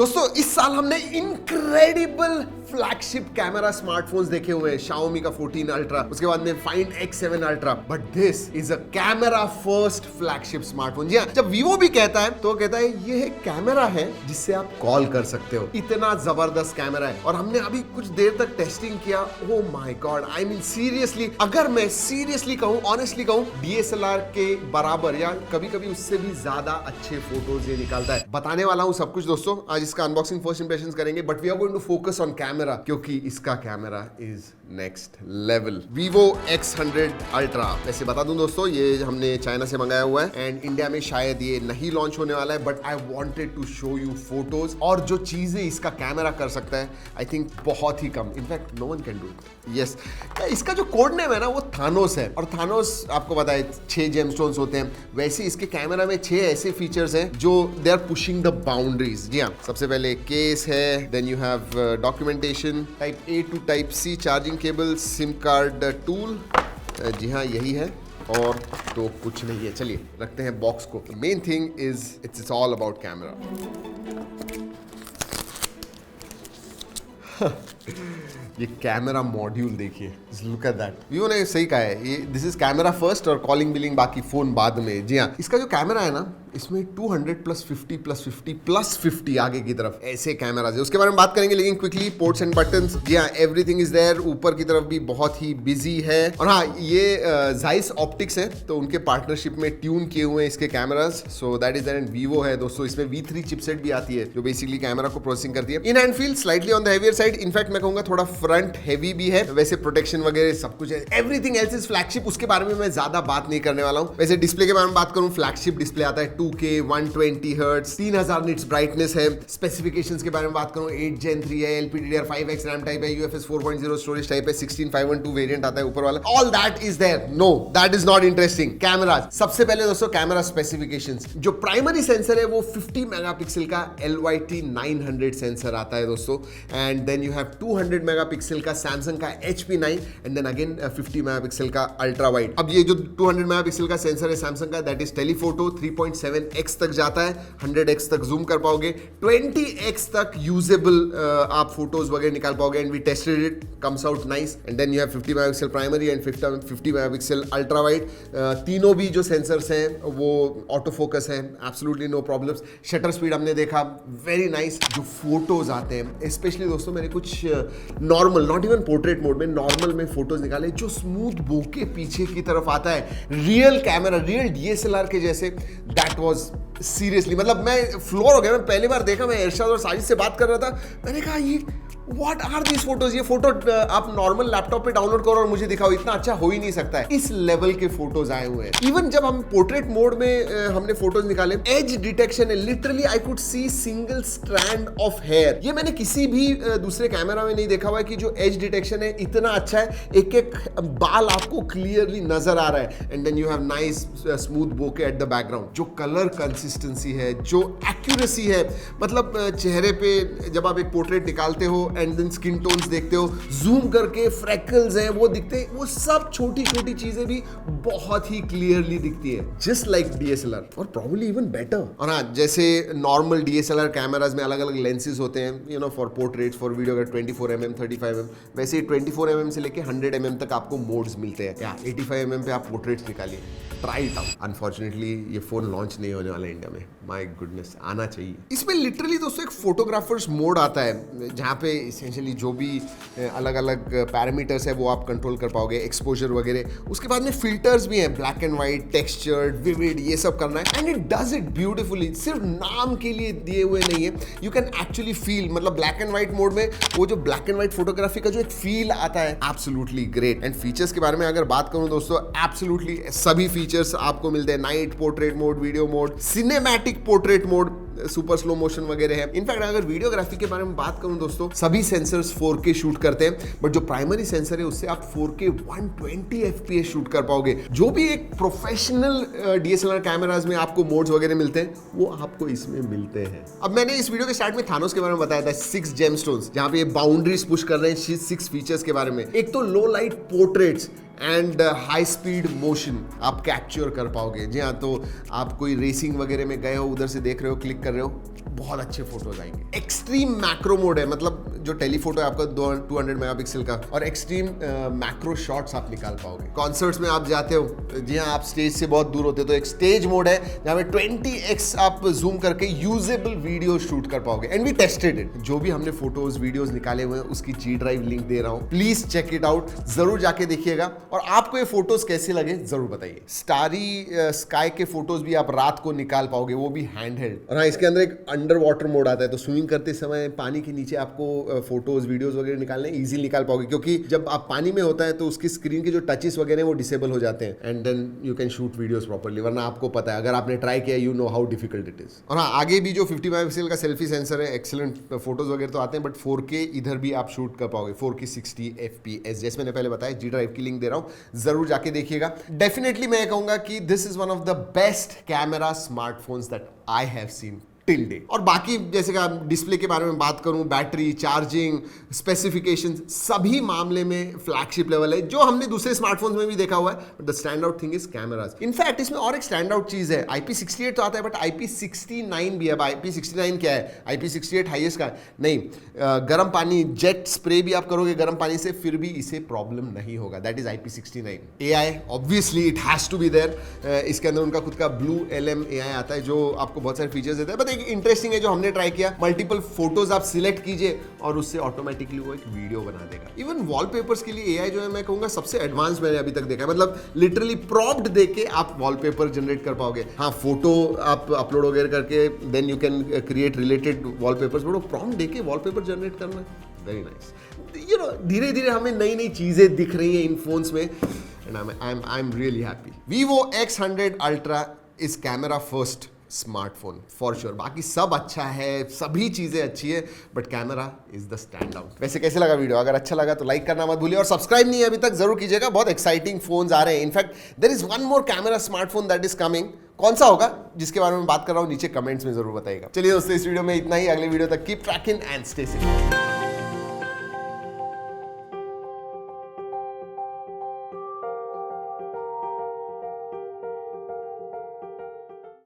दोस्तों इस साल हमने इनक्रेडिबल फ्लैगशिप कैमरा स्मार्टफोन्स देखे हुए हैं, Xiaomi का 14 अल्ट्रा, उसके बाद में Find X7 ultra, but this is a camera first flagship smartphone. जी हाँ, जब Vivo भी कहता है तो कहता है ये एक कैमरा है जिससे आप कॉल कर सकते हो, इतना जबरदस्त कैमरा है। और हमने अभी कुछ देर तक टेस्टिंग किया, oh my God, I mean seriously, अगर मैं सीरियसली कहूँ, ऑनेस्टली कहूँ, DSLR के बराबर या कभी कभी उससे भी ज्यादा अच्छे फोटोज ये निकालता है। बताने वाला हूँ सब कुछ दोस्तों, आज इसका अनबॉक्सिंग फर्स्ट इंप्रेशंस करेंगे, but we are going to focus on camera क्योंकि इसका camera is next level. Vivo X100 ultra, वैसे बता दूं दोस्तों, ये हमने चाइना से मंगाया हुआ है एंड इंडिया में शायद ये नहीं लॉन्च होने वाला है, but I wanted to show you photos और जो चीजें इसका कैमरा कर सकता है, आई थिंक बहुत ही कम, in fact no one can do it. Yes, इसका जो कोड नेम है ना वो थानोस है, और थानोस आपको पता है 6 जेमस्टोन्स होते हैं, वैसे इसके कैमरा में 6 ऐसे फीचर्स हैं जो they are pushing the boundaries. जी हाँ, सबसे पहले केस है, then you have documentation, type A to type C charging cable, SIM card tool, जी हाँ यही है, और तो कुछ नहीं है। चलिए रखते हैं बॉक्स को। Main thing is it's all about camera. ये कैमरा मॉड्यूल देखिए, लुक एट दैट। Vivo ने सही कहा है, ये दिस इज कैमरा फर्स्ट और कॉलिंग बिलिंग बाकी फोन बाद में। जी हाँ, इसका जो कैमरा है ना, इसमें 200 प्लस 50 प्लस 50 प्लस 50 आगे की तरफ ऐसे कैमराज है, उसके बारे में बात करेंगे, लेकिन क्विकली पोर्ट्स एंड बटन्स, जी हाँ एवरीथिंग इज देयर। ऊपर की तरफ भी बहुत ही बिजी है, और हाँ ये Zeiss ऑप्टिक्स है, तो उनके पार्टनरशिप में ट्यून किए हुए हैं इसके cameras, so that is there. And Vivo है दोस्तों, इसमें V3 चिपसेट भी आती है जो बेसिकली कैमरा को प्रोसेसिंग करती है। In hand feel slightly on the heavier side, in fact मैं कहूंगा थोड़ा फ्रंट हेवी भी है, वैसे प्रोटेक्शन वगैरह सब कुछ है। एवरीथिंग एल्स इज फ्लैगशिप, उसके बारे में मैं ज्यादा बात नहीं करने वाला हूँ। वैसे डिस्प्ले के बारे में बात करूँ, फ्लैगशिप डिस्प्ले आता है 2K 120 हर्ट्ज, 3000 निट्स ब्राइटनेस है। स्पेसिफिकेशंस के बारे में बात करूं, 8 Gen 3 है, LPDDR5X रैम टाइप है, UFS 4.0 स्टोरेज टाइप है, 16512 वेरिएंट आता है ऊपर वाला। All that is there, no that is not interesting. Cameras, सबसे पहले दोस्तों कैमरा स्पेसिफिकेशंस, जो प्राइमरी सेंसर है वो 50 मेगापिक्सल का LYT 900 सेंसर आता है दोस्तों, and then you have 200 megapixel का सैमसंग का HP9, and then again 50 megapixel का अल्ट्रा वाइड। अब ये जो 200 मेगापिक्सल का सेंसर है सैमसंग का, दैट इज टेलीफोटो, 3.7x तक जाता है, 100x तक जूम कर पाओगे, 20x तक यूजेबल आप फोटोज वगैरह निकाल पाओगे, and we tested it, comes out nice. And then you have 50 megapixel primary and 50 megapixel ultra wide. तीनों भी जो सेंसर्स हैं वो ऑटो फोकस है, absolutely no problems. Shutter speed हमने देखा, वेरी नाइस। जो फोटोज आते हैं, स्पेशली दोस्तों मैंने कुछ normal, not even portrait mode में, नॉर्मल में फोटोज निकाले, जो स्मूथ बोके पीछे की तरफ आता है, रियल कैमरा, रियल DSLR के जैसे, दैट वाज सीरियसली, मतलब मैं फ्लोर हो गया। मैं पहली बार देखा, मैं इरशाद और साजिद से बात कर रहा था, मैंने कहा ये व्हाट आर दीज फोटोज, ये फोटो आप नॉर्मल लैपटॉप पे डाउनलोड करो और मुझे दिखाओ, इतना अच्छा हो ही नहीं सकता है। इस लेवल के फोटोज आए हुए हैं। इवन जब हम पोर्ट्रेट मोड में हमने फोटोज निकाले, एज डिटेक्शन है, literally I could see single strand of hair. ये मैंने किसी भी दूसरे कैमरा में नहीं देखा हुआ है कि जो एज डिटेक्शन है इतना अच्छा है, एक एक बाल आपको क्लियरली नजर आ रहा है। And then you have nice smooth bokeh at the background. जो कलर कंसिस्टेंसी है, जो एक्यूरेसी है, मतलब चेहरे पे जब आप एक पोर्ट्रेट निकालते हो एंड देन स्किन टोन्स देखते हो, जूम करके फ्रैकल्स हैं वो दिखते हैं, वो सब छोटी छोटी चीजें भी बहुत ही क्लियरली दिखती है, जस्ट लाइक DSLR और प्रोबब्ली इवन बेटर। और हाँ, जैसे नॉर्मल DSLR कैमराज में अलग अलग लेंसेज होते हैं, you know, for portraits, for video, 24mm 35mm, वैसे 24mm से लेके 100mm तक आपको मोड्स मिलते हैं, या 85mm पे आप पोर्ट्रेट्स निकालिए, ट्राई इट आउट। अनफॉर्चुनेटली ये फोन लॉन्च नहीं होने वाला इंडिया में, माय गुडनेस, आना चाहिए। इसमें लिटरली दोस्तों एक फोटोग्राफर्स मोड आता है, जहाँ पे एसेंशियली जो भी अलग अलग पैरामीटर्स है वो आप कंट्रोल कर पाओगे, एक्सपोजर वगैरह। उसके बाद में फिल्टर्स भी हैं, black and white, textured, vivid, ये सब करना है, and it does it beautifully. सिर्फ नाम के लिए दिए हुए नहीं है, यू कैन एक्चुअली फील, मतलब ब्लैक एंड व्हाइट मोड में वो जो ब्लैक एंड व्हाइट फोटोग्राफी का जो एक फील आता है, एब्सोल्युटली ग्रेट। एंड फीचर्स के बारे में अगर बात करूं दोस्तों, एब्सोल्युटली सभी फीचर्स आपको मिलते हैं, night portrait mode, video mode, cinematic portrait mode, super slow motion वगैरह है। इनफैक्ट अगर वीडियोग्राफी के बारे में बात करूं दोस्तों, सभी सेंसर्स 4K शूट करते हैं, बट जो प्राइमरी सेंसर है उससे आप 4K 120 FPS शूट कर पाओगे। जो भी एक प्रोफेशनल DSLR कैमराज में आपको मोड्स वगैरह मिलते हैं, वो आपको इसमें मिलते हैं। अब मैंने इस वीडियो के स्टार्ट में थानोस के बारे में बताया था, 6 जेमस्टोन्स, जहां पे ये बाउंड्रीज पुश कर रहे हैं 6 फीचर्स के बारे में। एक तो लो light portraits and high speed motion आप कैप्चर कर पाओगे। जी हाँ, तो आप कोई रेसिंग वगैरह में गए हो, उधर से देख रहे हो, क्लिक कर रहे हो, बहुत अच्छे फोटोज आएंगे। एक्सट्रीम मैक्रो मोड है, मतलब जो टेलीफोटो है आपका 200 मेगापिक्सल का, और एक्सट्रीम मैक्रो शॉट्स आप निकाल पाओगे। कॉन्सर्ट्स में आप जाते हो, जी हाँ, आप स्टेज से बहुत दूर होते हो, तो एक स्टेज मोड है जहाँ पे 20x आप जूम करके यूजेबल वीडियो शूट कर पाओगे। And we tested it. जो भी हमने फोटोज वीडियोज निकाले हुए हैं उसकी G ड्राइव लिंक दे रहा हूँ, प्लीज चेक इट आउट, जरूर जाके देखिएगा। और आपको ये फोटोज कैसे लगे जरूर बताइए। स्टारी स्काई के फोटोज भी आप रात को निकाल पाओगे, वो भी हैंड हेल्ड। और हाँ, इसके अंदर एक अंडर वाटर मोड आता है, तो स्विमिंग करते समय पानी के नीचे आपको फोटोज वीडियोस वगैरह निकालने इजीली निकाल पाओगे, क्योंकि जब आप पानी में होता है तो उसकी स्क्रीन के जो टचेस वगैरह वो डिसेबल हो जाते हैं, and then you can shoot videos properly. वरना आपको पता है, अगर आपने ट्राई किया, you know how difficult it is. और हाँ, आगे भी जो 50 मेगापिक्सल का सेल्फी सेंसर है, एक्सीलेंट फोटोज वगैरह तो आते हैं, बट 4K इधर भी आप शूट कर पाओगे, 4K 60 FPS, जैसे मैंने पहले बताया। G ड्राइव की लिंक दे रहा हूं, जरूर जाके देखिएगा। डेफिनेटली मैं कहूंगा कि this is one of the best camera smartphones that I have seen till day. और बाकी जैसे कि डिस्प्ले के बारे में बात करूं, बैटरी, चार्जिंग, स्पेसिफिकेशन, सभी मामले में फ्लैगशिप लेवल है, जो हमने दूसरे स्मार्टफोन्स में भी देखा हुआ है। But the stand out thing is cameras. In fact इसमें और एक स्टैंड आउट चीज है, IP68 तो आता है, बट IP69 भी है। IP69 क्या है? IP68 हाईएस्ट का नहीं, गर्म पानी, जेट स्प्रे भी आप करोगे गर्म पानी से, फिर भी इसे प्रॉब्लम नहीं होगा। That is IP69। AI obviously it has to be there. इसके अंदर उनका खुद का ब्लू LM AI आता है, जो आपको बहुत सारे फीचर्स देता है। बट इंटरेस्टिंग है जो हमने ट्राई किया, मल्टीपल फोटोज आप सिलेक्ट कीजिए और उससे ऑटोमेटिकली वो एक वीडियो बना देगा। इवन वॉलपेपर्स के लिए AI जो है, मैं कहूंगा सबसे एडवांस मैंने अभी तक देखा है। मतलब लिटरली प्रॉम्प्ट देके आप वॉलपेपर जनरेट कर पाओगे। हाँ, फोटो आप अपलोड वगैरह करके then you can create related wallpapers, but वो प्रॉम्प्ट देके वॉलपेपर जनरेट करना, वेरी नाइस। यू नो, धीरे धीरे हमें नई नई चीजें दिख रही हैं इन फोन्स में, and I am really happy. Vivo X100 Ultra is camera first smartphone for sure. बाकी सब अच्छा है, सभी चीजें अच्छी है, but camera is the stand out. वैसे कैसे लगा वीडियो? अगर अच्छा लगा तो लाइक करना मत भूलिए, और सब्सक्राइब नहीं है अभी तक जरूर कीजिएगा। बहुत एक्साइटिंग फोन्स आ रहे हैं। In fact there is one more camera smartphone that is coming. कौन सा होगा जिसके बारे में बात कर रहा हूं, नीचे कमेंट्स में जरूर बताइएगा। चलिए दोस्तों, इस वीडियो में इतना ही। अगले वीडियो तक keep trekking and stay safe.